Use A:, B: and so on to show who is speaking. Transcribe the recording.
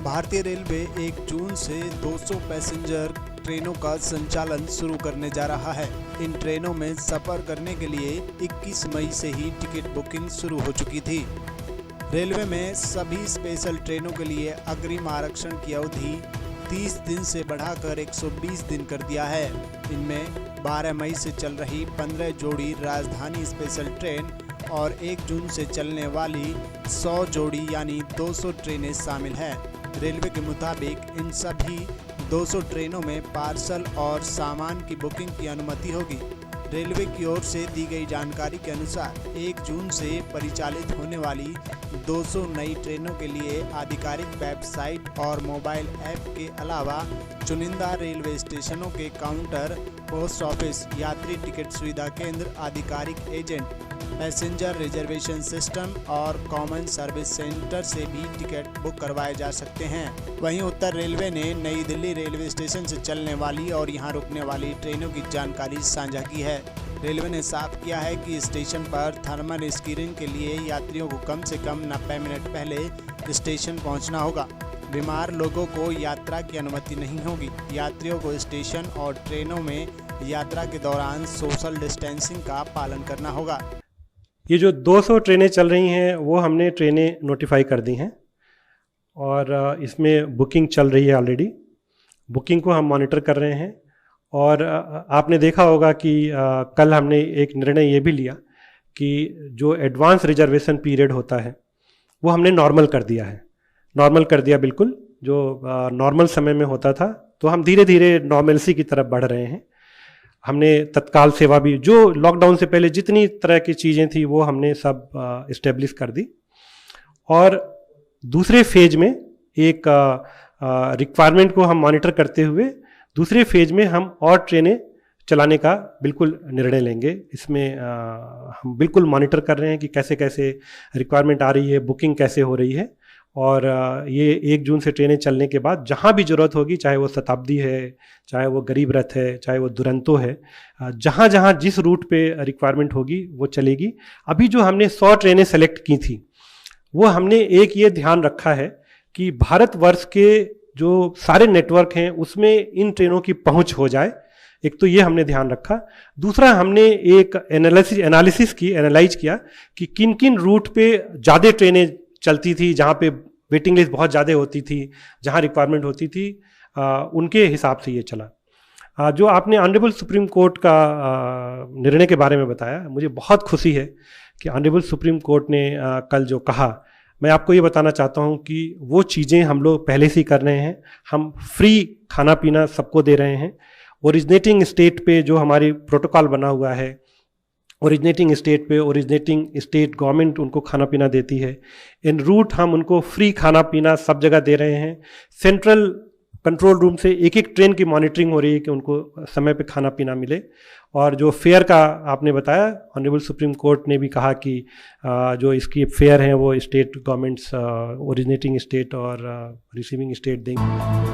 A: भारतीय रेलवे 1 जून से 200 पैसेंजर ट्रेनों का संचालन शुरू करने जा रहा है। इन ट्रेनों में सफर करने के लिए 21 मई से ही टिकट बुकिंग शुरू हो चुकी थी। रेलवे में सभी स्पेशल ट्रेनों के लिए अग्रिम आरक्षण की अवधि 30 दिन से बढ़ाकर 120 दिन कर दिया है। इनमें 12 मई से चल रही 15 जोड़ी राजधानी स्पेशल ट्रेन और 1 जून से चलने वाली 100 जोड़ी यानी 200 ट्रेनें शामिल हैं। रेलवे के मुताबिक इन सभी 200 ट्रेनों में पार्सल और सामान की बुकिंग की अनुमति होगी। रेलवे की ओर से दी गई जानकारी के अनुसार 1 जून से परिचालित होने वाली 200 नई ट्रेनों के लिए आधिकारिक वेबसाइट और मोबाइल ऐप के अलावा चुनिंदा रेलवे स्टेशनों के काउंटर, पोस्ट ऑफिस, यात्री टिकट सुविधा केंद्र, आधिकारिक एजेंट, पैसेंजर रिजर्वेशन सिस्टम और कॉमन सर्विस सेंटर से भी टिकट बुक करवाए जा सकते हैं। वहीं उत्तर रेलवे ने नई दिल्ली रेलवे स्टेशन से चलने वाली और यहां रुकने वाली ट्रेनों की जानकारी साझा की है। रेलवे ने साफ किया है कि स्टेशन पर थर्मल स्क्रीनिंग के लिए यात्रियों को कम से कम 90 मिनट पहले स्टेशन पहुंचना होगा। बीमार लोगों को यात्रा की अनुमति नहीं होगी। यात्रियों को स्टेशन और ट्रेनों में यात्रा के दौरान सोशल डिस्टेंसिंग का पालन करना होगा।
B: ये जो 200 ट्रेनें चल रही हैं वो हमने ट्रेनें नोटिफाई कर दी हैं और इसमें बुकिंग चल रही है ऑलरेडी। बुकिंग को हम मॉनिटर कर रहे हैं और आपने देखा होगा कि कल हमने एक निर्णय ये भी लिया कि जो एडवांस रिजर्वेशन पीरियड होता है वो हमने नॉर्मल कर दिया है। नॉर्मल कर दिया बिल्कुल, जो नॉर्मल समय में होता था, तो हम धीरे धीरे नॉर्मलसी की तरफ बढ़ रहे हैं। हमने तत्काल सेवा भी, जो लॉकडाउन से पहले जितनी तरह की चीज़ें थी वो हमने सब इस्टेब्लिश कर दी। और दूसरे फेज में एक रिक्वायरमेंट को हम मॉनिटर करते हुए दूसरे फेज में हम और ट्रेनें चलाने का बिल्कुल निर्णय लेंगे। इसमें हम बिल्कुल मॉनिटर कर रहे हैं कि कैसे कैसे रिक्वायरमेंट आ रही है, बुकिंग कैसे हो रही है। और ये 1 जून से ट्रेनें चलने के बाद जहाँ भी ज़रूरत होगी, चाहे वो शताब्दी है, चाहे वो गरीब रथ है, चाहे वो दुरंतो है, जहाँ जहाँ जिस रूट पे रिक्वायरमेंट होगी वो चलेगी। अभी जो हमने 100 ट्रेनें सेलेक्ट की थी वो हमने एक ये ध्यान रखा है कि भारतवर्ष के जो सारे नेटवर्क हैं उसमें इन ट्रेनों की पहुँच हो जाए। एक तो ये हमने ध्यान रखा। दूसरा, हमने एक एनालिसिस की, एनालाइज किया कि किन किन रूट पे ज़्यादा ट्रेनें चलती थी, जहाँ पे वेटिंग लिस्ट बहुत ज़्यादा होती थी, जहाँ रिक्वायरमेंट होती थी, उनके हिसाब से ये चला। जो आपने ऑनरेबल सुप्रीम कोर्ट का निर्णय के बारे में बताया, मुझे बहुत खुशी है कि ऑनरेबल सुप्रीम कोर्ट ने कल जो कहा, मैं आपको ये बताना चाहता हूँ कि वो चीज़ें हम लोग पहले से ही कर रहे हैं। हम फ्री खाना पीना सबको दे रहे हैं। ओरिजिनेटिंग स्टेट पे जो हमारी प्रोटोकॉल बना हुआ है, ओरिजिनेटिंग स्टेट पे ओरिजिनेटिंग स्टेट गवर्नमेंट उनको खाना पीना देती है। इन रूट हम उनको फ्री खाना पीना सब जगह दे रहे हैं। सेंट्रल कंट्रोल रूम से एक एक ट्रेन की मॉनिटरिंग हो रही है कि उनको समय पे खाना पीना मिले। और जो फेयर का आपने बताया, ऑनरेबल सुप्रीम कोर्ट ने भी कहा कि जो इसकी फेयर हैं वो स्टेट गवर्नमेंट्स, ओरिजिनेटिंग स्टेट और रिसीविंग स्टेट देंगे।